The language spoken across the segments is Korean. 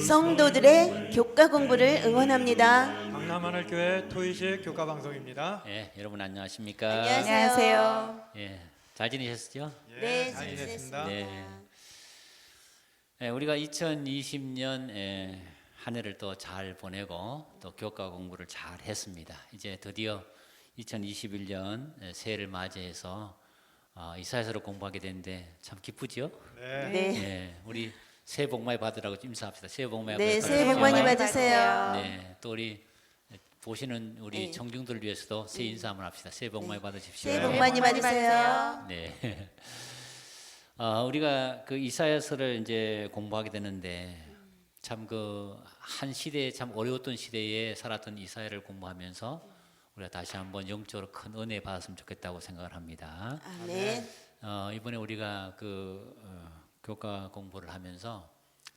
성도들의 교과 공부를 응원합니다. 강남하늘교회 토의식 교과 방송입니다. 예, 여러분 안녕하십니까? 안녕하세요. 예, 잘 지내셨죠? 네, 잘 잘 지냈습니다. 네. 예, 우리가 2020년 한 해를 또 잘 보내고 또 교과 공부를 잘 했습니다. 이제 드디어 2021년 새해를 맞이해서 이사야서를 공부하게 되는데 참 기쁘죠? 네. 네, 예, 우리 새해 복 많이 받으라고 인사합시다. 새해 복 많이 네, 받으세요. 새해 복 많이 받으세요. 네, 또 우리 보시는 우리 네. 청중들을 위해서도 새해 인사 한번 합시다. 새해 복 많이 받으십시오. 새해 복 많이 받으세요. 네. 우리가 그 이사야서를 이제 공부하게 되는데 참 그 한 시대에 참 어려웠던 시대에 살았던 이사야를 공부하면서 우리가 다시 한번 영적으로 큰 은혜 받았으면 좋겠다고 생각을 합니다. 아멘. 이번에 우리가 교과 공부를 하면서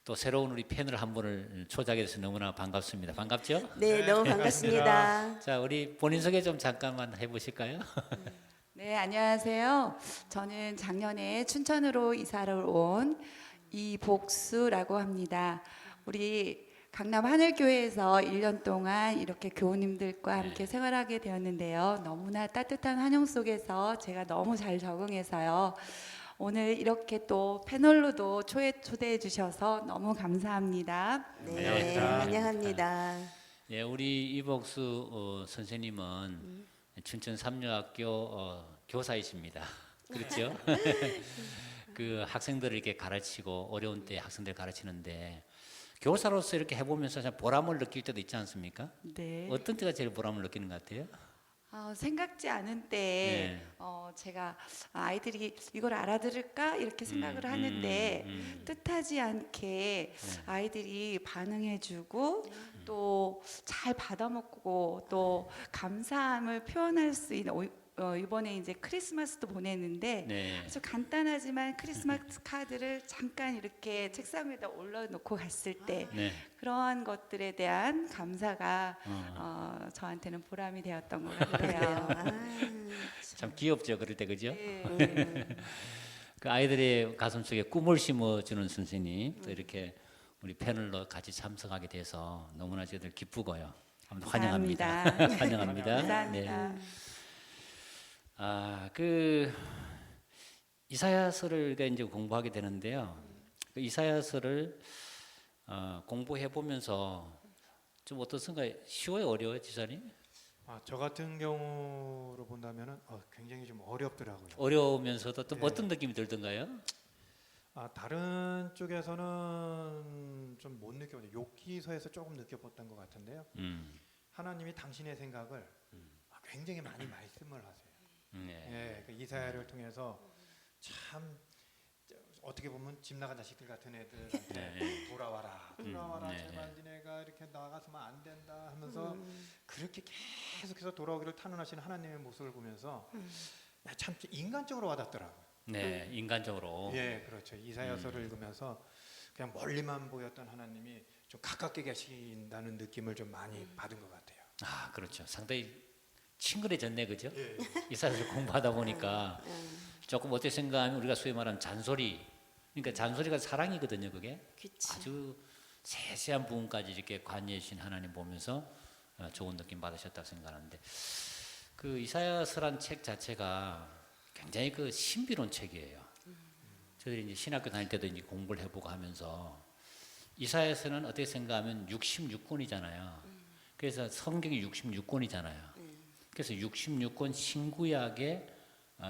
또 새로운 우리 팬을 한 분을 초대하게 돼서 너무나 반갑습니다. 반갑죠? 네, 너무 반갑습니다. 자, 우리 본인 소개 좀 잠깐만 해보실까요? 네, 안녕하세요. 저는 작년에 춘천으로 이사를 온 이복수라고 합니다. 우리 강남 하늘교회에서 1년 동안 이렇게 교우님들과 함께 생활하게 되었는데요. 너무나 따뜻한 환영 속에서 제가 너무 잘 적응해서요. 오늘 이렇게 또 패널로도 초대해 주셔서 너무 감사합니다. 네, 환영합니다. 예, 우리 이복수 선생님은 춘천 삼류학교 교사이십니다. 그렇죠? 그 학생들을 이렇게 가르치고 어려운 때 학생들 가르치는데 교사로서 이렇게 해보면서 참 보람을 느낄 때도 있지 않습니까? 네. 어떤 때가 제일 보람을 느끼는 것 같아요? 생각지 않은 때에 네. 제가 아이들이 이걸 알아들을까 이렇게 생각을 하는데 뜻하지 않게 아이들이 반응해주고 또 잘 받아먹고 또 감사함을 표현할 수 있는 이번에 이제 크리스마스도 보냈는데 네. 아주 간단하지만 크리스마스 카드를 잠깐 이렇게 책상 위에다 올려놓고 갔을 때 네. 그러한 것들에 대한 감사가 저한테는 보람이 되었던 것 같아요. 참 귀엽죠, 그럴 때 그죠? 네. 그 아이들의 가슴 속에 꿈을 심어주는 선생님 또 이렇게 우리 패널로 같이 참석하게 돼서 너무나 저희들 기쁘고요. 아무튼 환영합니다. 감사합니다. 환영합니다. 감사합니다. 그 이사야서를 이제 공부하게 되는데요. 그 이사야서를 공부해 보면서 좀 어떻습니까? 쉬워요, 어려워요, 지사님? 저 같은 경우로 본다면은 굉장히 좀 어렵더라고요. 어려우면서도 또 네. 어떤 느낌이 들던가요? 다른 쪽에서는 좀 못 느껴봤는데 욥기서에서 조금 느껴봤던 것 같은데요. 하나님이 당신의 생각을 굉장히 많이 말씀을 하세요. 네. 예, 그 이사야를 통해서 참 어떻게 보면 집 나간 자식들 같은 애들한테 네. 돌아와라 네. 제발 니네가 이렇게 나가서면 안 된다 하면서 그렇게 계속해서 돌아오기를 탄원하시는 하나님의 모습을 보면서 참 인간적으로 와닿더라고요. 네, 인간적으로. 예, 그렇죠. 이사야서를 읽으면서 그냥 멀리만 보였던 하나님이 좀 가깝게 계신다는 느낌을 좀 많이 받은 것 같아요. 그렇죠. 상당히 친근해졌네, 그죠? 예, 이사야서를 공부하다 보니까 조금 어떻게 생각하면 우리가 소위 말하는 잔소리, 그러니까 잔소리가 사랑이거든요, 그게. 그치. 아주 세세한 부분까지 이렇게 관여해 주신 하나님 보면서 좋은 느낌 받으셨다고 생각하는데, 그 이사야서란 책 자체가 굉장히 그 신비로운 책이에요. 저희들이 이제 신학교 다닐 때도 이제 공부를 해보고 하면서 이사야서는 어떻게 생각하면 66권이잖아요. 그래서 성경이 66권이잖아요. 그래서 66권 신구약에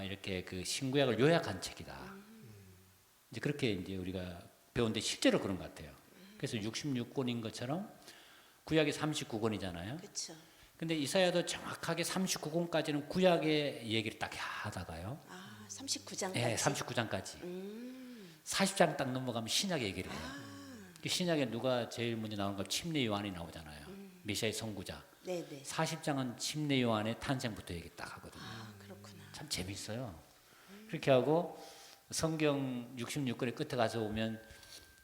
이렇게 그 신구약을 요약한 책이다. 이제 그렇게 이제 우리가 배우는데 실제로 그런 것 같아요. 그래서 66권인 것처럼 구약이 39권이잖아요. 그렇죠. 근데 이사야도 정확하게 39권까지는 구약의 얘기를 딱 하다가요. 39장까지. 네, 39장까지. 40장 딱 넘어가면 신약의 얘기를 해요. 그 신약에 누가 제일 먼저 나오는 거 침례 요한이 나오잖아요. 메시아의 선구자. 네, 네. 40장은 침례 요한의 탄생부터 얘기 딱 하거든요. 그렇구나. 참 재밌어요. 그렇게 하고 성경 66권의 끝에 가서 보면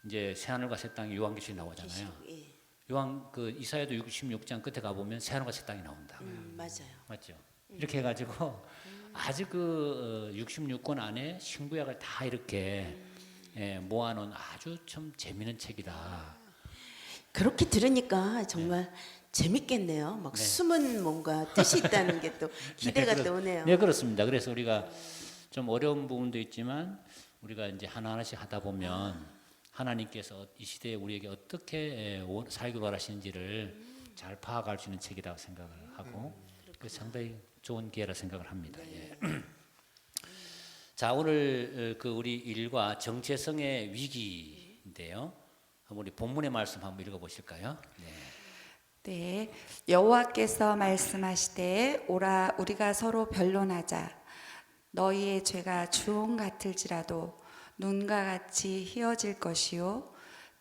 이제 새하늘과 새 땅에 요한계시록이 나오잖아요. 예. 요한 그 이사야도 66장 끝에 가 보면 새하늘과 새 땅이 나온다. 맞아요. 맞죠? 이렇게 해가지고 아주 그 66권 안에 신구약을 다 이렇게 모아놓은 아주 참 재미있는 책이다. 그렇게 들으니까 정말 재밌겠네요. 막 네. 숨은 뭔가 뜻이 있다는 게 또 기대가 네, 또 오네요. 네, 그렇습니다. 그래서 우리가 좀 어려운 부분도 있지만 우리가 이제 하나하나씩 하다 보면 하나님께서 이 시대에 우리에게 어떻게 살기를 원하시는지를 잘 파악할 수 있는 책이라고 생각을 하고 그래서 상당히 좋은 기회라 생각을 합니다. 예. 자, 오늘 그 우리 일과 정체성의 위기인데요. 한번 우리 본문의 말씀 한번 읽어보실까요? 네. 네, 여호와께서 말씀하시되 오라 우리가 서로 변론하자. 너희의 죄가 주홍 같을지라도 눈과 같이 희어질 것이요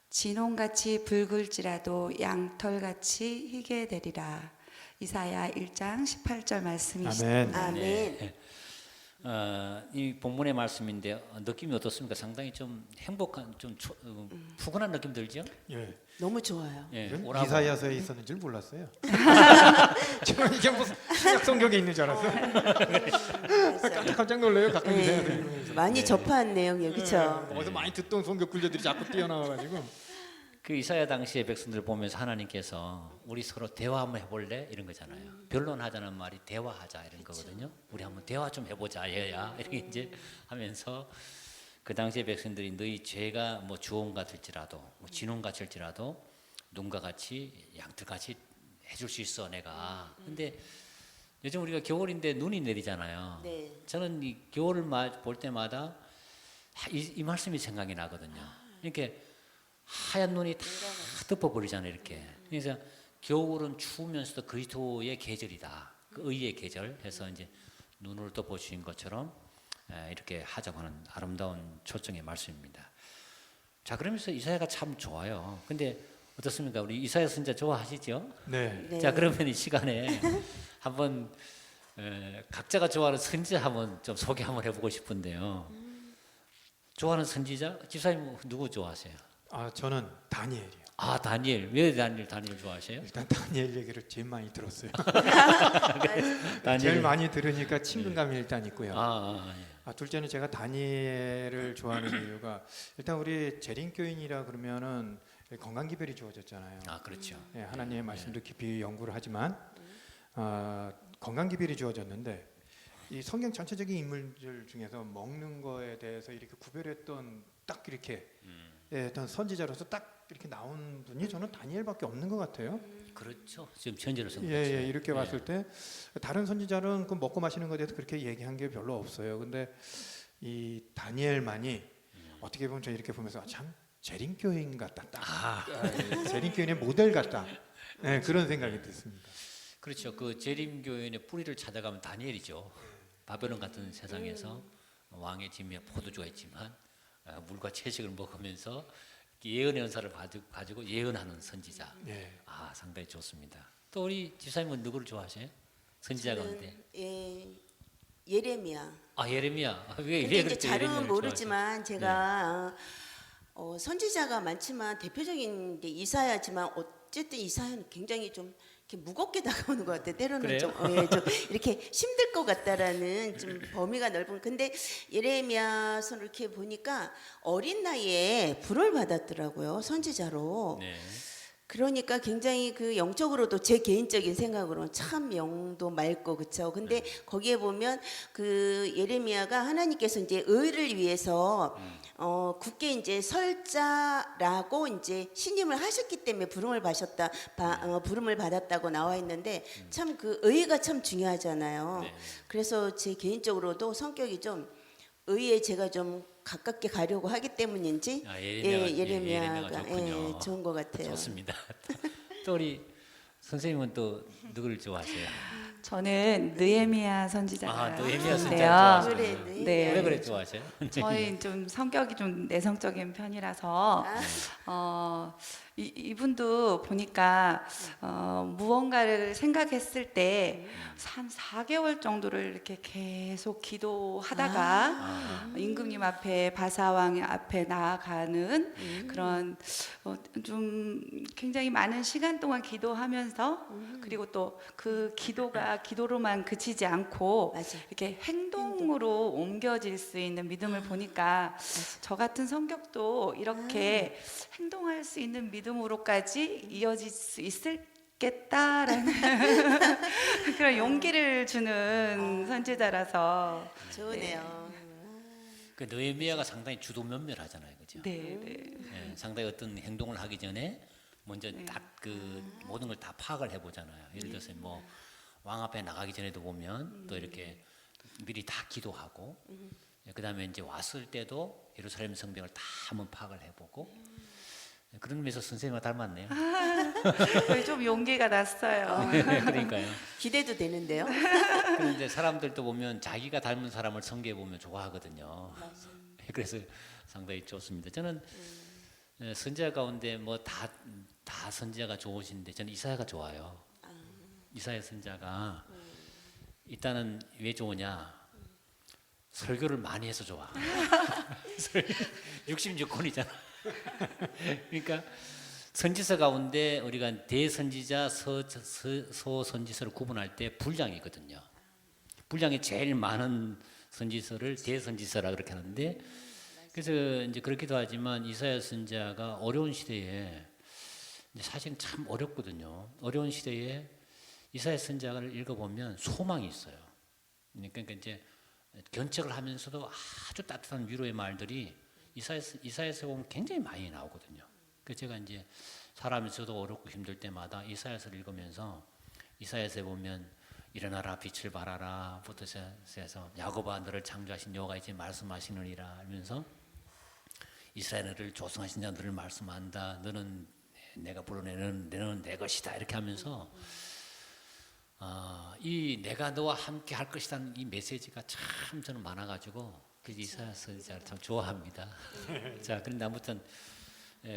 진홍같이 붉을지라도 양털같이 희게 되리라. 이사야 1장 18절 말씀이십니다. 아멘. 아멘. 이 본문의 말씀인데 느낌이 어떻습니까? 상당히 좀 행복한, 좀 푸근한 느낌 들죠? 예. 너무 좋아요. 예, 이런 오라고. 이사야서에 있었는 줄 몰랐어요. 저는 이게 무슨 신약 성경에 있는 줄 알았어요. 깜짝 놀래요. 가끔 네. 이사야서 읽으면서. 많이 접한 내용이에요, 그렇죠? 어디서 많이 듣던 성경 구절들이 자꾸 뛰어나와가지고. 그 이사야 당시의 백성들 보면서 하나님께서 우리 서로 대화 한번 해볼래 이런 거잖아요. 변론하자는 말이 대화하자 이런 거거든요. 우리 한번 대화 좀 해보자 얘야 이렇게 이제 하면서 그 당시의 백성들이 너희 죄가 뭐 주홍 같을지라도 뭐 진홍 같을지라도 눈과 같이 양털같이 해줄 수 있어 내가. 근데 요즘 우리가 겨울인데 눈이 내리잖아요. 네. 저는 이 겨울을 볼 때마다 이 말씀이 생각이 나거든요. 이렇게 하얀 눈이 다 덮어버리잖아요. 이렇게. 그래서 겨울은 추우면서도 그리스도의 계절이다. 그 의의 계절 해서 이제 눈을 덮어주신 것처럼 이렇게 하자고 하는 아름다운 초청의 말씀입니다. 자, 그러면서 이사야가 참 좋아요. 근데 어떻습니까? 우리 이사야 선자 좋아하시죠? 네. 네. 자, 그러면 이 시간에 한번 각자가 좋아하는 선지자 한번 좀 소개 한번 해보고 싶은데요. 좋아하는 선지자? 집사님 누구 좋아하세요? 저는 다니엘이요. 아, 다니엘. 왜 다니엘 좋아하세요? 일단 다니엘 얘기를 제일 많이 들었어요. 다니엘. 제일 많이 들으니까 친근감이 일단 있고요. 예. 둘째는 제가 다니엘을 좋아하는 이유가 일단 우리 재림교인이라 그러면은 건강기별이 주어졌잖아요. 아, 그렇죠. 예, 하나님의 말씀도 깊이 연구를 하지만 건강기별이 주어졌는데 이 성경 전체적인 인물들 중에서 먹는 거에 대해서 이렇게 구별했던 딱 이렇게 어떤 선지자로서 딱 이렇게 나온 분이 저는 다니엘밖에 없는 것 같아요. 그렇죠. 지금 현재로서 예, 이렇게 봤을 때 다른 선지자는 그 먹고 마시는 것에 대해서 그렇게 얘기한 게 별로 없어요. 근데 이 다니엘만이 어떻게 보면 저 이렇게 보면서 참 재림교인 같다. 딱 재림교인의 모델 같다. 네, 그런 생각이 듭니다. 그렇죠. 그 재림교인의 뿌리를 찾아가면 다니엘이죠. 바벨론 같은 세상에서 왕의 짐에 포도주가 있지만 물과 채식을 먹으면서 예언의 은사를 가지고 예언하는 선지자. 예. 상당히 좋습니다. 또 우리 집사님은 누구를 좋아하세요? 선지자 가운데. 예레미야. 예레미야. 왜 근데 이제 그렇게 잘은 예레미야를 모르지만 제가 선지자가 많지만 대표적인 게 이사야지만 어쨌든 이사야는 굉장히 좀 이렇게 무겁게 다가오는 것 같아요. 때로는 그래요? 좀 이렇게 힘들 것 같다라는 좀 범위가 넓은. 근데 예레미야서를 이렇게 보니까 어린 나이에 불을 받았더라고요. 선지자로. 네. 그러니까 굉장히 그 영적으로도 제 개인적인 생각으로는 참 영도 맑고 그렇죠. 근데 거기에 보면 그 예레미야가 하나님께서 이제 의를 위해서 굳게 이제 설자라고 이제 신임을 하셨기 때문에 부름을 받았다고 나와 있는데 참 그 의가 참 중요하잖아요. 네. 그래서 제 개인적으로도 성격이 좀 의에 제가 좀 가깝게 가려고 하기 때문인지 예레미야가 좋군요. 좋은 것 같아요. 좋습니다. 또 우리 선생님은 또 누구를 좋아하세요? 저는 느헤미야 선지자가 느헤미야 선지자 있는데요. 좋아하시네요. 그래, 네. 왜 그래 좋아하세요? 저희 좀 성격이 좀 내성적인 편이라서 이분도 보니까 무언가를 생각했을 때 한 4개월 정도를 이렇게 계속 기도하다가 임금님 앞에 바사왕 앞에 나아가는 그런 좀 굉장히 많은 시간 동안 기도하면서 그리고 또 그 기도가 기도로만 그치지 않고 맞아. 이렇게 행동으로 옮겨질 수 있는 믿음을 보니까 저 같은 성격도 이렇게 행동할 수 있는 믿음으로까지 이어질 수 있겠다라는 그런 용기를 주는 선지자라서 좋으네요. 그 느헤미야가 상당히 주도 면밀하잖아요, 그죠? 네, 네. 예, 상당히 어떤 행동을 하기 전에 먼저 딱 그 모든 걸 다 파악을 해보잖아요. 예를 들어서 뭐 왕 앞에 나가기 전에도 보면 또 이렇게 미리 다 기도하고, 그다음에 이제 왔을 때도 예루살렘 성벽을 다 한번 파악을 해보고, 그런 면에서 선생님과 닮았네요. 좀 용기가 났어요. 그러니까요. 기대도 되는데요. 그런데 사람들도 보면 자기가 닮은 사람을 성경에 보면 좋아하거든요. 그래서 상당히 좋습니다. 저는 선지자 가운데 뭐 다 선지자가 좋으신데 저는 이사야가 좋아요. 이사야 선지자가 일단은 왜 좋으냐? 설교를 많이 해서 좋아. 66권이잖아. 그러니까 선지서 가운데 우리가 대선지자, 소선지서를 구분할 때 분량이 있거든요. 분량이 제일 많은 선지서를 대선지서라 그렇게 하는데, 그래서 이제 그렇기도 하지만 이사야 선지자가 어려운 시대에 사실은 참 어렵거든요. 어려운 시대에 이사야 선지자를 읽어보면 소망이 있어요. 그러니까 이제 견책을 하면서도 아주 따뜻한 위로의 말들이 이사야서 보면 굉장히 많이 나오거든요. 그래서 제가 이제 살아면서도 어렵고 힘들 때마다 이사야서를 읽으면서 이사야서에 보면 일어나라 빛을 발하라 부터 해서 야곱아 너를 창조하신 여호와가 이제 말씀하시느니라 하면서 이스라엘을 조성하신 자 너를 말씀한다. 너는 내가 불러내는 너는 내 것이다. 이렇게 하면서 이 내가 너와 함께 할 것이라는 이 메시지가 참 저는 많아가지고 그래서 이사야 선지자를 참 좋아합니다. 자, 그런데 아무튼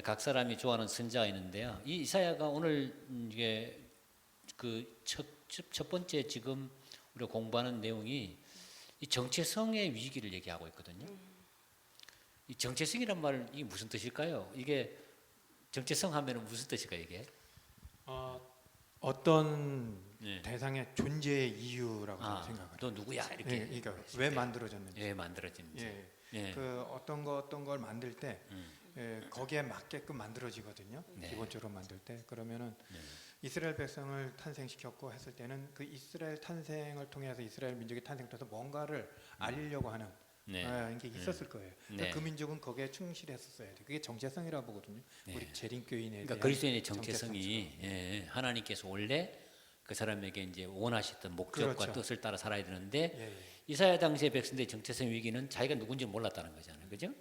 각 사람이 좋아하는 선지자가 있는데요. 이 이사야가 오늘 이게 그 첫 번째 지금 우리가 공부하는 내용이 이 정체성의 위기를 얘기하고 있거든요. 이 정체성이란 말 이게 무슨 뜻일까요? 이게 정체성 하면은 무슨 뜻일까요, 이게? 어떤 네. 대상의 존재의 이유라고 저는 생각합니다. 너 누구야? 이렇게. 그러니까 왜 만들어졌는지. 왜 만들어진지. 예. 예. 그 어떤 걸 만들 때 거기에 맞게끔 만들어지거든요. 네. 기본적으로 만들 때 그러면은 이스라엘 백성을 탄생시켰고 했을 때는 그 이스라엘 탄생을 통해서 이스라엘 민족의 탄생을 통해서 뭔가를 알리려고 하는 이게 있었을 거예요. 네. 그 민족은 거기에 충실했었어야 돼. 그게 정체성이라고 보거든요. 네. 우리 재림교인에 그러니까 대한 그리스도인의 정체성이 정체성처럼. 하나님께서 원래 그 사람에게 이제 원하셨던 목적과 그렇죠. 뜻을 따라 살아야 되는데 예. 이사야 당시의 백성들의 정체성 위기는 자기가 누군지 몰랐다는 거잖아요, 그죠?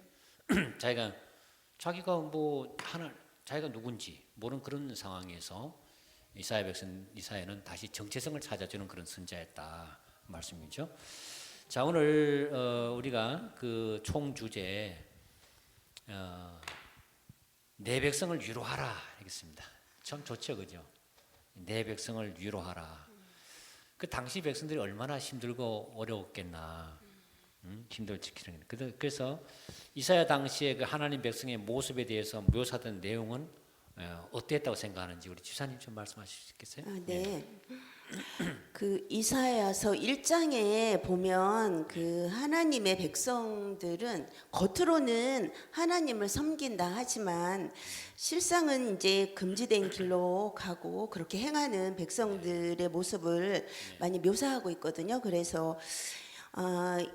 자기가 뭐 자기가 누군지 모르는 그런 상황에서 이사야는 다시 정체성을 찾아주는 그런 선지자였다 말씀이죠. 자, 오늘 우리가 그 총 주제 내 백성을 위로하라 하겠습니다. 참 좋죠, 그죠? 내 백성을 위로하라. 그 당시 백성들이 얼마나 힘들고 어려웠겠나. 힘들지. 그래서 이사야 당시에 그 하나님 백성의 모습에 대해서 묘사된 내용은 어땠다고 생각하는지 우리 지사님 좀 말씀하실 수 있겠어요? 네. 그 이사야서 1장에 보면 그 하나님의 백성들은 겉으로는 하나님을 섬긴다 하지만 실상은 이제 금지된 길로 가고 그렇게 행하는 백성들의 모습을 많이 묘사하고 있거든요. 그래서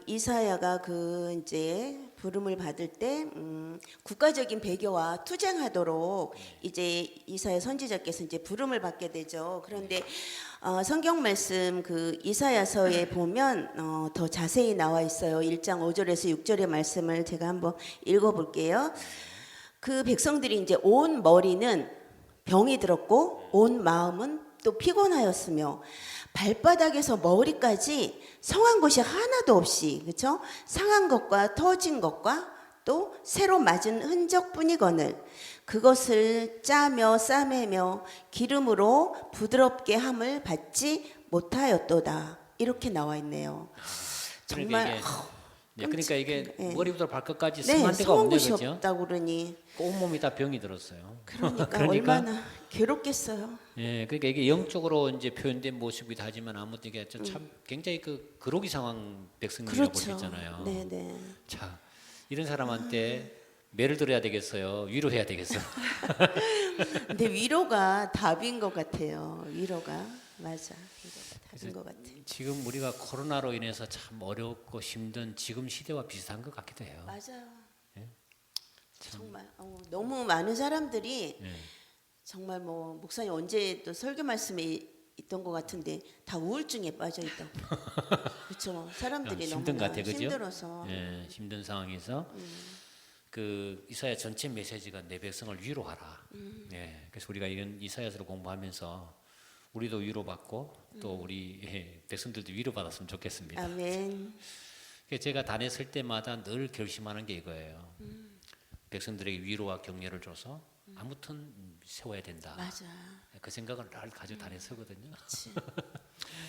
이사야가 그 이제 부름을 받을 때 국가적인 배교와 투쟁하도록 이제 이사야 선지자께서 이제 부름을 받게 되죠. 그런데 성경 말씀 그 이사야서에 보면 더 자세히 나와 있어요. 1장 5절에서 6절의 말씀을 제가 한번 읽어볼게요. 그 백성들이 이제 온 머리는 병이 들었고 온 마음은 또 피곤하였으며 발바닥에서 머리까지 성한 곳이 하나도 없이, 그렇죠? 상한 것과 터진 것과 또 새로 맞은 흔적뿐이거늘 그것을 짜며 싸매며 기름으로 부드럽게 함을 받지 못하였도다. 이렇게 나와 있네요. 정말 네, 그러니까 이게 예. 머리부터 발끝까지 네, 성한 데가 없네, 성한 곳이 그죠? 없다고 그러니 온몸이 다 병이 들었어요. 그러니까, 그러니까? 얼마나 괴롭겠어요. 예, 그러니까 이게 영적으로 이제 표현된 모습이기도 하지만 아무튼 이게 참 굉장히 그 그로기 상황 백성이라고 볼 수 그렇죠. 있잖아요. 네, 네. 자, 이런 사람한테 매를 들어야 되겠어요. 위로해야 되겠어요. 근데 위로가 답인 것 같아요. 위로가 맞아. 위로가 답인 것 같아. 지금 우리가 코로나로 인해서 참 어렵고 힘든 지금 시대와 비슷한 것 같기도 해요. 맞아요. 예? 정말 너무 많은 사람들이 예. 정말 뭐 목사님 언제 또 설교 말씀에 있던 것 같은데 다 우울증에 빠져 있다고. 그렇죠. 사람들이 힘든 너무 것 같아요, 그죠? 힘들어서. 예, 힘든 상황에서 그 이사야 전체 메시지가 내 백성을 위로하라. 예, 그래서 우리가 이런 이사야서를 공부하면서 우리도 위로받고 또 우리 백성들도 위로받았으면 좋겠습니다. 아멘. 그래서 제가 단에 설 때마다 늘 결심하는 게 이거예요. 백성들에게 위로와 격려를 줘서 아무튼 세워야 된다. 맞아. 그 생각을 늘 가지고 단에 서거든요. 그치.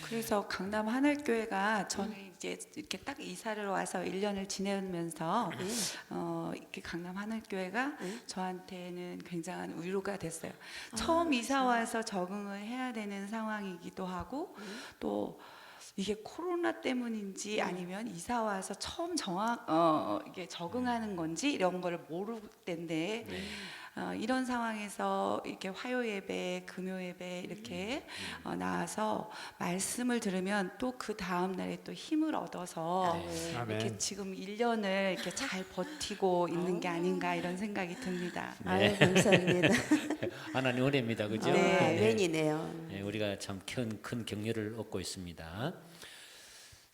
그래서 강남 하늘교회가 저는 이제 이렇게 딱 이사를 와서 1년을 지내면서 이렇게 강남 하늘교회가 저한테는 굉장한 위로가 됐어요. 처음 이사 와서 적응을 해야 되는 상황이기도 하고 또 이게 코로나 때문인지 아니면 이사 와서 처음 이게 적응하는 건지 이런 걸 모를 때인데 이런 상황에서 이렇게 화요 예배, 금요 예배 이렇게 나와서 말씀을 들으면 또 그 다음 날에 또 힘을 얻어서 이렇게 아멘. 지금 1년을 이렇게 잘 버티고 있는 게 아닌가 이런 생각이 듭니다. 아유, 감사합니다. 하나님 은혜입니다, 그죠? 네, 아멘이네요. 예, 우리가 참 큰 격려를 얻고 있습니다.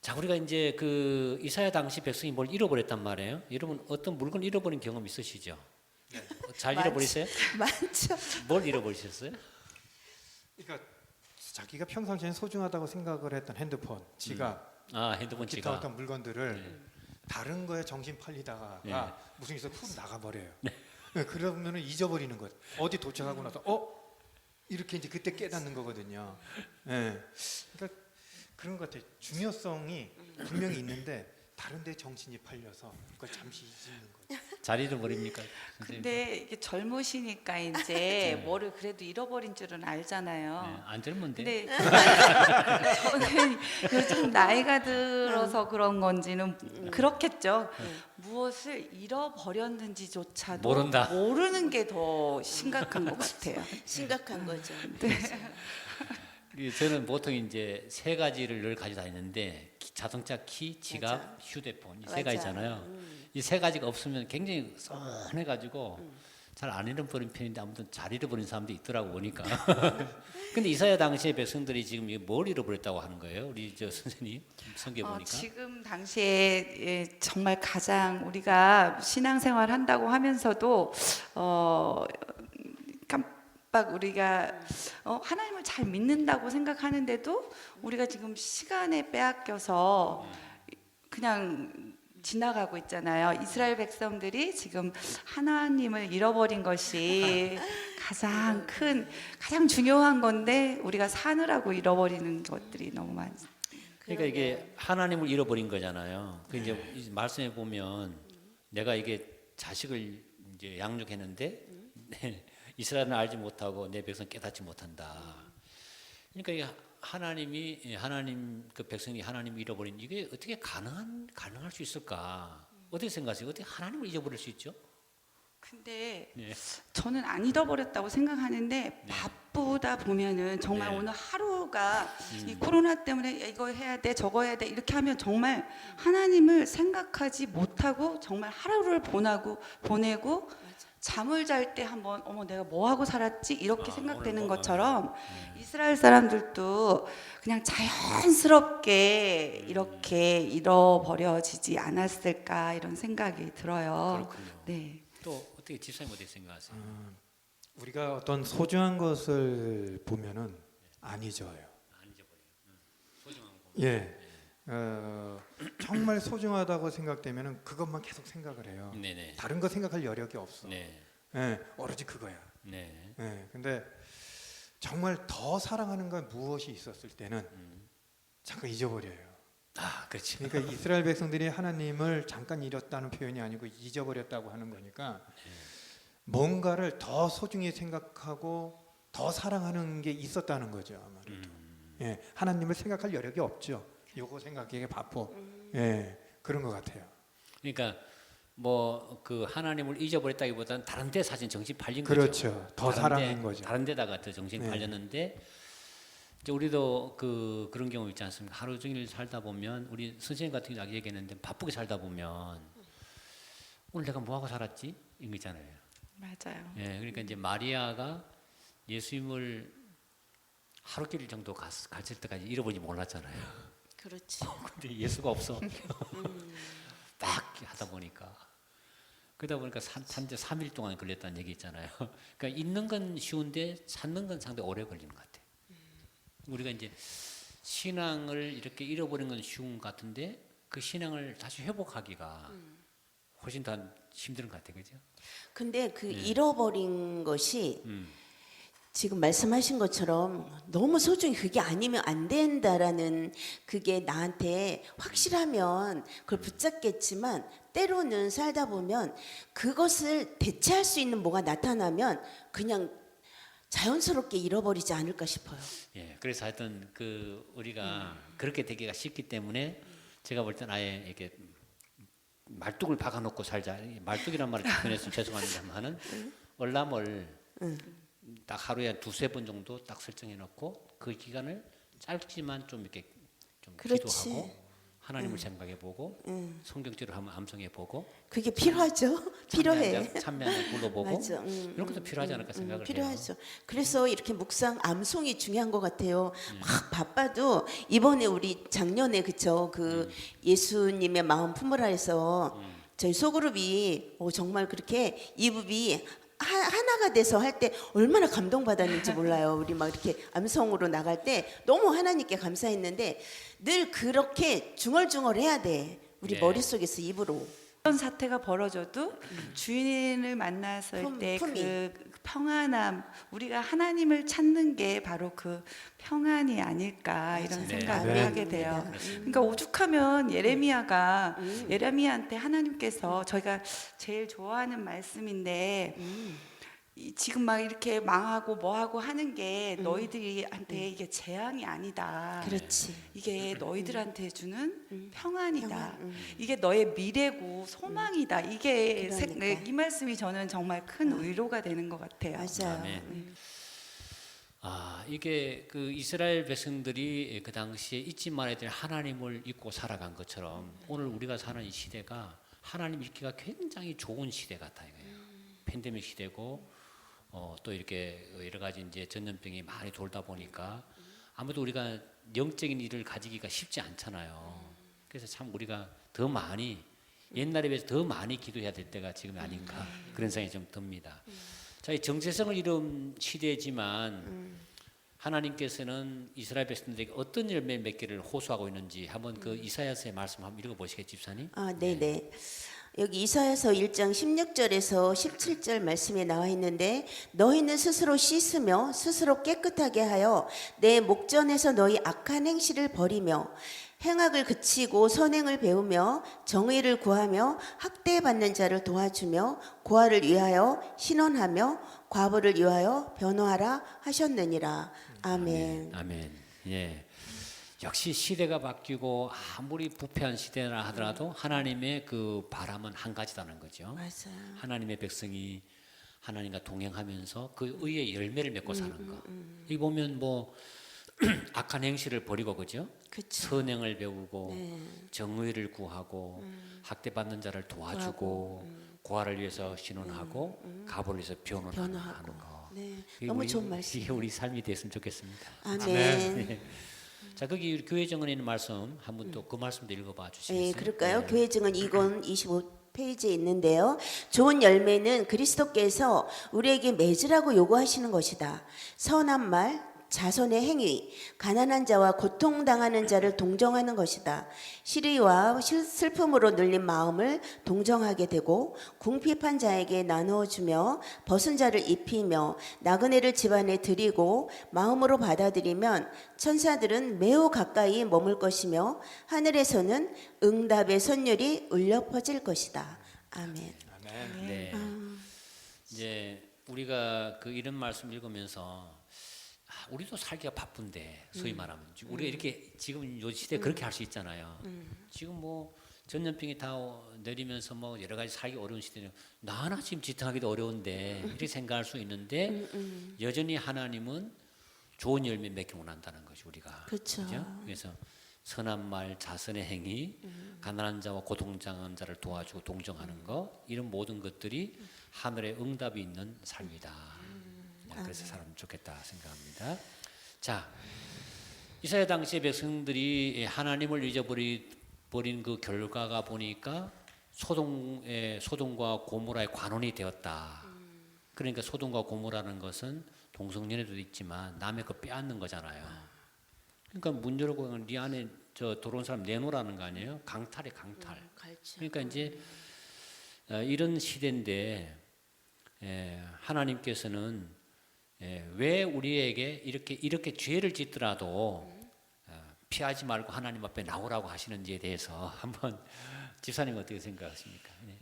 자, 우리가 이제 그 이사야 당시 백성이 뭘 잃어버렸단 말이에요. 여러분 어떤 물건 잃어버린 경험 있으시죠? 잘 잃어버리세요? 많죠. 뭘 잃어버리셨어요? 그러니까 자기가 평상시에 소중하다고 생각을 했던 핸드폰, 지갑, 아, 핸드폰 기타 지갑. 어떤 물건들을 다른 거에 정신 팔리다가 무슨 일에서 훅 나가버려요. 그러면은 잊어버리는 것. 어디 도착하고 나서 이렇게 이제 그때 깨닫는 거거든요. 예. 그러니까 그런 것 같아요. 중요성이 분명히 있는데 다른 데 정신이 팔려서 그걸 잠시 잊는 거죠. 잘 잃어버립니까? 선생님? 근데 이게 젊으시니까 이제 뭐를 그래도 잃어버린 줄은 알잖아요. 네, 안 젊은데. 근데 저는 요즘 나이가 들어서 그런 건지는 그렇겠죠. 무엇을 잃어버렸는지조차도 모른다. 모르는 게 더 심각한 것 같아요. 심각한 거죠. 저는 보통 이제 세 가지를 늘 가지고 다니는데 자동차 키, 지갑, 맞아. 휴대폰 이 세 맞아. 가지잖아요. 이 세 가지가 없으면 굉장히 뻔해가지고 잘 안 잃어버린 편인데 아무튼 잘 잃어버린 사람도 있더라고 보니까. 근데 이사야 당시에 백성들이 지금 이게 뭘 잃어버렸다고 하는 거예요? 우리 저 선생님 성경 보니까. 지금 당시에 정말 가장 우리가 신앙생활 한다고 하면서도 깜빡 우리가 하나님을 잘 믿는다고 생각하는데도 우리가 지금 시간에 빼앗겨서 그냥 지나가고 있잖아요. 이스라엘 백성들이 지금 하나님을 잃어버린 것이 가장 중요한 건데 우리가 사느라고 잃어버리는 것들이 너무 많습니다. 그러니까 이게 하나님을 잃어버린 거잖아요. 그 이제 이 말씀해 보면 내가 이게 자식을 이제 양육했는데 이스라엘은 알지 못하고 내 백성 깨닫지 못한다. 그러니까 이게 하나님 그 백성이 하나님 잃어버린 이게 어떻게 가능할 수 있을까? 어떻게 생각하세요? 어떻게 하나님을 잊어버릴 수 있죠? 근데 네. 저는 안 잃어버렸다고 생각하는데 바쁘다 보면은 정말 네. 오늘 하루가 이 코로나 때문에 이거 해야 돼 저거 해야 돼 이렇게 하면 정말 하나님을 생각하지 못하고 정말 하루를 보내고 잠을 잘 때 한번 내가 뭐 하고 살았지 이렇게 생각되는 오늘 뭐, 것처럼 이스라엘 사람들도 그냥 자연스럽게 이렇게 잃어버려지지 않았을까 이런 생각이 들어요. 그렇군요. 네. 또 어떻게 집사님 어떻게 생각하세요? 우리가 어떤 소중한 것을 보면은 안 잊어요. 안 잊어버려요. 소중한 거. 예. 정말 소중하다고 생각되면은 그것만 계속 생각을 해요. 네네. 다른 거 생각할 여력이 없어. 네. 예, 오로지 그거야. 네. 예, 근데 정말 더 사랑하는 건 무엇이 있었을 때는 잠깐 잊어버려요. 아, 그렇죠. 그러니까 이스라엘 백성들이 하나님을 잠깐 잃었다는 표현이 아니고 잊어버렸다고 하는 거니까 뭔가를 더 소중히 생각하고 더 사랑하는 게 있었다는 거죠 아마도. 예, 하나님을 생각할 여력이 없죠. 요거 생각하기에 바빠. 예, 그런 것 같아요. 그러니까 뭐 그 하나님을 잊어버렸다기보다는 다른 데 사실 정신 팔린 그렇죠. 거죠. 더 다른 사랑인 데, 거죠. 다른 데다가 더 정신 네. 팔렸는데 이제 우리도 그런 경우 있지 않습니까? 하루 종일 살다 보면 우리 선생님 같은 경우 얘기했는데 바쁘게 살다 보면 오늘 내가 뭐 하고 살았지? 이거 있잖아요. 맞아요. 예, 그러니까 이제 마리아가 예수님을 하루 길일 정도 갔을 때까지 잃어버리지 몰랐잖아요. 그렇지. 근데 예수가 없어. 막 하다 보니까 그러다 보니까 산지 3일 동안 걸렸다는 얘기 있잖아요. 그러니까 있는 건 쉬운데 찾는 건 상당히 오래 걸리는 것 같아요. 우리가 이제 신앙을 이렇게 잃어버린 건 쉬운 것 같은데 그 신앙을 다시 회복하기가 훨씬 더 힘든 것 같아요, 그죠? 근데 그 잃어버린 것이 음. 지금 말씀하신 것처럼 너무 소중히 그게 아니면 안 된다라는 그게 나한테 확실하면 그걸 붙잡겠지만 때로는 살다 보면 그것을 대체할 수 있는 뭐가 나타나면 그냥 자연스럽게 잃어버리지 않을까 싶어요. 예, 그래서 하여튼 그 우리가 그렇게 되기가 쉽기 때문에 제가 볼 때는 아예 이렇게 말뚝을 박아놓고 살자. 말뚝이란 말을 표현해서 죄송합니다만은 월남을 딱 하루에 2-3번 정도 딱 설정해 놓고 그 기간을 짧지만 좀 이렇게 좀 그렇지. 기도하고 하나님을 생각해 보고 성경지를 한번 암송해 보고 그게 필요하죠. 필요해. 참회 한번 불러보고 맞아. 이런 것도 필요하지 않을까 생각을 해요. 필요하죠. 그래서 이렇게 묵상 암송이 중요한 것 같아요. 막 바빠도 이번에 우리 작년에 그쵸 그 예수님의 마음 품으라 해서 저희 소그룹이 정말 그렇게 이북이 하나가 돼서 할 때 얼마나 감동받았는지 몰라요. 우리 막 이렇게 암송으로 나갈 때 너무 하나님께 감사했는데 늘 그렇게 중얼중얼해야 돼. 우리 네. 머릿속에서 입으로. 어떤 사태가 벌어져도 주인을 만났을 때 품위. 그 평안함, 우리가 하나님을 찾는 게 바로 그 평안이 아닐까 이런 맞아요. 생각을 네. 하게 돼요. 그렇습니다. 그러니까 오죽하면 예레미야가 예레미야한테 하나님께서 저희가 제일 좋아하는 말씀인데 지금 막 이렇게 망하고 뭐하고 하는 게 너희들한테 이게 재앙이 아니다. 그렇지. 이게 너희들한테 주는 평안이다. 이게 너의 미래고 소망이다. 이게 그러니까. 이 말씀이 저는 정말 큰 위로가 되는 것 같아요. 맞아요. 아멘. 아, 이게 그 이스라엘 백성들이 그 당시에 잊지 말아야 될 하나님을 잊고 살아간 것처럼 오늘 우리가 사는 이 시대가 하나님 잊기가 굉장히 좋은 시대 같아요. 팬데믹 시대고 또 이렇게 여러 가지 이제 전염병이 많이 돌다 보니까 아무도 우리가 영적인 일을 가지기가 쉽지 않잖아요. 그래서 참 우리가 더 많이 옛날에 비해서 더 많이 기도해야 될 때가 지금 아닌가 그런 생각이 좀 듭니다. 자, 이 정체성을 잃은 시대지만 하나님께서는 이스라엘 백성들에게 어떤 열매 맺기를 호소하고 있는지 한번 그 이사야서의 말씀 한번 읽어보시겠죠, 집사님? 아, 네네. 여기 이사야서 1장 16절에서 17절 말씀에 나와 있는데 너희는 스스로 씻으며 스스로 깨끗하게 하여 내 목전에서 너희 악한 행실을 버리며 행악을 그치고 선행을 배우며 정의를 구하며 학대받는 자를 도와주며 고아를 위하여 신원하며 과부를 위하여 변호하라 하셨느니라. 아멘. 아멘. 예. 역시 시대가 바뀌고 아무리 부패한 시대라 하더라도 하나님의 그 바람은 한 가지다는 거죠. 맞아요. 하나님의 백성이 하나님과 동행하면서 그 의의 열매를 맺고 사는 거. 이 보면 뭐 악한 행실을 버리고 그죠? 그쵸. 선행을 배우고 네. 정의를 구하고 학대받는 자를 도와주고 고아를 위해서 신원하고 가부를 위해서 변호하는 변호하고. 거. 네. 이게 너무 우리- 좋은 말씀. 이게 우리 삶이 됐으면 좋겠습니다. 아멘. 네. 자, 거기 우리 교회 정원에 있는 말씀 한번 또 그 말씀도 읽어봐 주시겠어요? 네, 그럴까요? 네. 교회 증언 2권 25페이지에 있는데요. 좋은 열매는 그리스도께서 우리에게 맺으라고 요구하시는 것이다. 선한 말, 자손의 행위, 가난한 자와 고통당하는 자를 동정하는 것이다. 시리와 슬픔으로 눌린 마음을 동정하게 되고 궁핍한 자에게 나누어 주며 벗은 자를 입히며 나그네를 집안에 들이고 마음으로 받아들이면 천사들은 매우 가까이 머물 것이며 하늘에서는 응답의 선율이 울려 퍼질 것이다. 아멘. 아멘. 네. 이제 우리가 그 이런 말씀 읽으면서 우리도 살기가 바쁜데 소위 말하면 우리가 이렇게 지금 요 시대에 그렇게 할 수 있잖아요. 지금 뭐 전염병이 다 내리면서 뭐 여러 가지 살기 어려운 시대는 나 하나 지금 지탱하기도 어려운데 이렇게 생각할 수 있는데 여전히 하나님은 좋은 열매 맺기 원한다는 것이 우리가 그렇죠. 그죠? 그래서 선한 말, 자선의 행위, 가난한 자와 고통당한 자를 도와주고 동정하는 것 이런 모든 것들이 하늘의 응답이 있는 삶이다. 그래서 살면 좋겠다 생각합니다. 자, 이사야 당시의 백성들이 하나님을 잊어버린 그 결과가 보니까 소돔과 고모라의 관원이 되었다. 그러니까 소돔과 고모라는 것은 동성연애도 있지만 남의 거 빼앗는 거잖아요. 그러니까 문 열고 네 안에 저 들어온 사람 내놓으라는 거 아니에요? 강탈이 강탈. 그러니까 이제 이런 시대인데 하나님께서는 왜 우리에게 이렇게 죄를 짓더라도 피하지 말고 하나님 앞에 나오라고 하시는지에 대해서 한번 집사님 어떻게 생각하십니까? 네.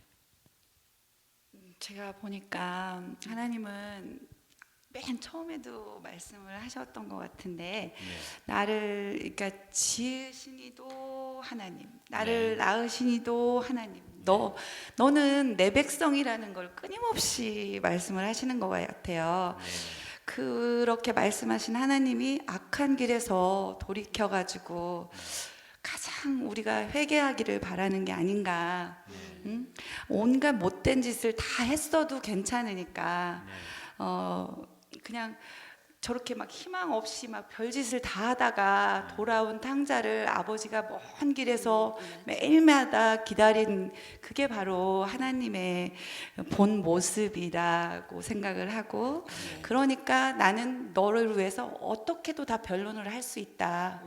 제가 보니까 하나님은 맨 처음에도 말씀을 하셨던 것 같은데 나를 그러니까 지으시니도 하나님, 나를 낳으시니도 하나님, 너는 내 백성이라는 걸 끊임없이 말씀을 하시는 것 같아요. 그렇게 말씀하신 하나님이 악한 길에서 돌이켜가지고 가장 우리가 회개하기를 바라는 게 아닌가. 응? 온갖 못된 짓을 다 했어도 괜찮으니까 그냥 저렇게 막 희망 없이 막 별짓을 다 하다가 돌아온 탕자를 아버지가 먼 길에서 매일마다 기다린 그게 바로 하나님의 본 모습이라고 생각을 하고 그러니까 나는 너를 위해서 어떻게도 다 변론을 할 수 있다.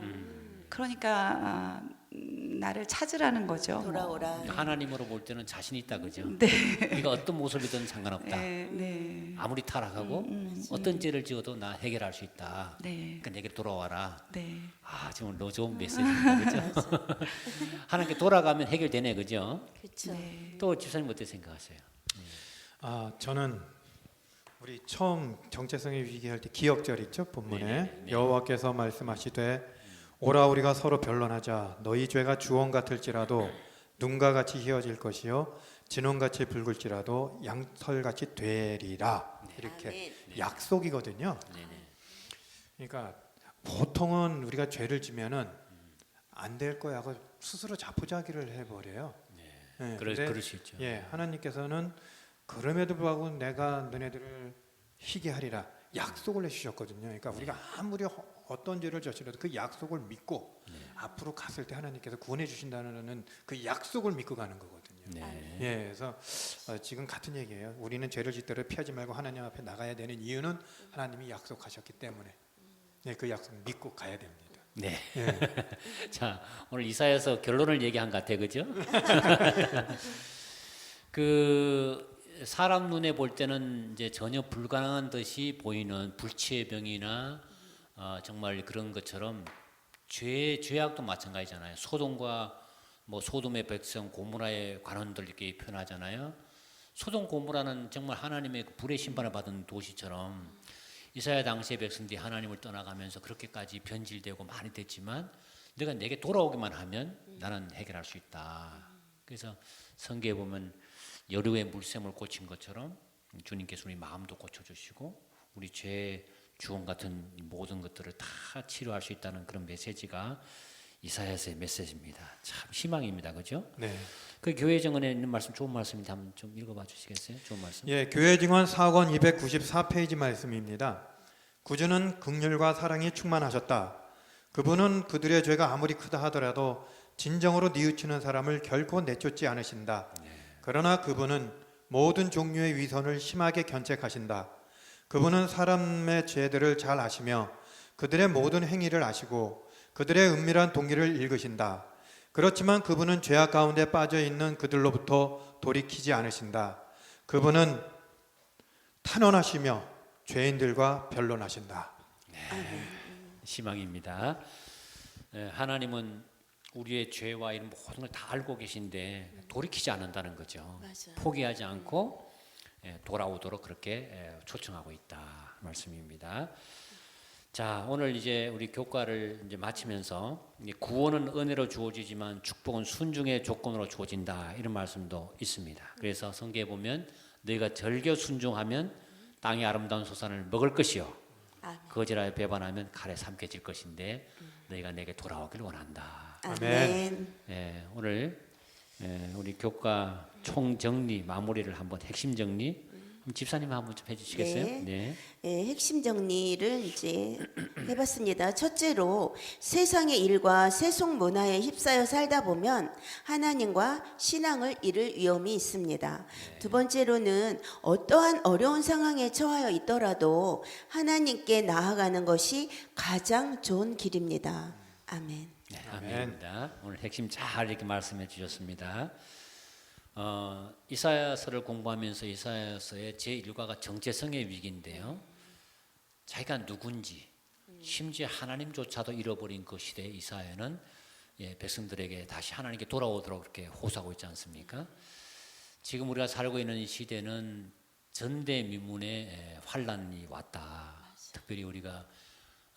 그러니까 나를 찾으라는 거죠. 돌아오라. 하나님으로 볼 때는 자신 있다 그죠? 네. 네가 어떤 모습이든 상관없다. 네. 아무리 타락하고 어떤 죄를 지어도 나 해결할 수 있다. 네. 그러니까 내게 돌아와라. 네. 아 정말 너 좋은 메시지다 그죠? 하나님께 돌아가면 해결되네 그죠? 그렇죠. 네. 또 집사님 어떻게 생각하세요? 저는 우리 처음 정체성의 위기할 때 기억절 있죠 본문에 네네. 여호와께서 말씀하시되 오라 우리가 서로 변론하자 너희 죄가 주홍 같을지라도 눈과 같이 희어질 것이요 진홍같이 붉을지라도 양털같이 되리라 이렇게 아멘. 약속이거든요. 그러니까 보통은 우리가 죄를 지면은 안 될 거야 하고 스스로 자포자기를 해버려요. 네, 근데 그럴 수 있죠. 하나님께서는 그럼에도 불구하고 내가 너네들을 희게 하리라 약속을 해주셨거든요. 그러니까 우리가 아무리 어떤 죄를 저질러도 그 약속을 믿고 앞으로 갔을 때 하나님께서 구원해 주신다는 그 약속을 믿고 가는 거거든요. 그래서 지금 같은 얘기예요. 우리는 죄를 짓더라도 피하지 말고 하나님 앞에 나가야 되는 이유는 하나님이 약속하셨기 때문에 그 약속 믿고 가야 됩니다. 네. 자 오늘 이사야서 결론을 얘기한 것 같아 그죠? 그 사람 눈에 볼 때는 이제 전혀 불가능한 듯이 보이는 불치의 병이나 정말 그런 것처럼 죄악도 마찬가지잖아요. 소돔과 뭐 소돔의 백성 고모라의 관원들 이렇게 표현하잖아요. 소돔 고모라는 정말 하나님의 불의 심판을 받은 도시처럼 이사야 당시의 백성들이 하나님을 떠나가면서 그렇게까지 변질되고 많이 됐지만 내가 내게 돌아오기만 하면 나는 해결할 수 있다. 그래서 성경에 보면 여류의 물샘을 고친 것처럼 주님께서 우리 마음도 고쳐주시고 우리 죄의 주홍 같은 모든 것들을 다 치료할 수 있다는 그런 메시지가 이사야서의 메시지입니다. 참 희망입니다, 그죠? 네. 그 교회 정원에 있는 말씀 좋은 말씀인데 한번 좀 읽어봐 주시겠어요? 좋은 말씀. 교회 증언 4권 294페이지 말씀입니다. 구주는 긍휼과 사랑이 충만하셨다. 그분은 그들의 죄가 아무리 크다 하더라도 진정으로 뉘우치는 사람을 결코 내쫓지 않으신다. 그러나 그분은 모든 종류의 위선을 심하게 견책하신다. 그분은 사람의 죄들을 잘 아시며 그들의 모든 행위를 아시고 그들의 은밀한 동기를 읽으신다. 그렇지만 그분은 죄악 가운데 빠져 있는 그들로부터 돌이키지 않으신다. 그분은 탄원하시며 죄인들과 변론하신다. 희망입니다. 하나님은 우리의 죄와 이런 모든 걸 다 알고 계신데 돌이키지 않는다는 거죠. 맞아요. 포기하지 않고 돌아오도록 그렇게 초청하고 있다 말씀입니다. 자, 오늘 이제 우리 교과를 이제 마치면서 구원은 은혜로 주어지지만 축복은 순종의 조건으로 주어진다 이런 말씀도 있습니다. 그래서 성경에 보면 너희가 절겨 순종하면 땅의 아름다운 소산을 먹을 것이요 아멘. 거지라 배반하면 칼에 삼켜질 것인데 너희가 내게 돌아오길 원한다. 아멘. 오늘 우리 교과 총정리 마무리를 한번 핵심 정리 집사님 한번 좀 해주시겠어요? 네. 핵심 정리를 이제 해봤습니다. 첫째로 세상의 일과 세속 문화에 휩싸여 살다 보면 하나님과 신앙을 잃을 위험이 있습니다. 두 번째로는 어떠한 어려운 상황에 처하여 있더라도 하나님께 나아가는 것이 가장 좋은 길입니다. 아멘. 네, 아멘입니다. 오늘 핵심 잘 이렇게 말씀해 주셨습니다. 이사야서를 공부하면서 이사야서의 제1과가 정체성의 위기인데요. 자기가 누군지 심지어 하나님조차도 잃어버린 그 시대에 이사야는 백성들에게 다시 하나님께 돌아오도록 그렇게 호소하고 있지 않습니까? 지금 우리가 살고 있는 이 시대는 전대미문의 환란이 왔다. 특별히 우리가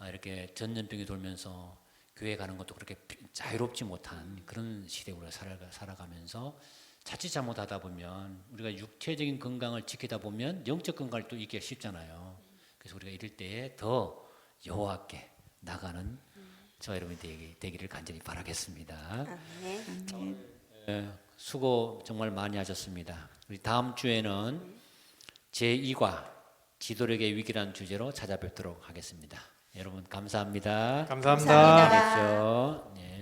이렇게 전염병이 돌면서 교회 가는 것도 그렇게 자유롭지 못한 그런 시대에 우리가 살아가면서 자칫 잘못하다 보면 우리가 육체적인 건강을 지키다 보면 영적 건강을 또 잊기가 쉽잖아요. 그래서 우리가 이럴 때에 더 여호와께 나가는 저 여러분이 되기를 간절히 바라겠습니다. 아멘. 수고 정말 많이 하셨습니다. 우리 다음 주에는 제2과 지도력의 위기라는 주제로 찾아뵙도록 하겠습니다. 여러분 감사합니다. 감사합니다. 감사합니다. 그렇죠. 네.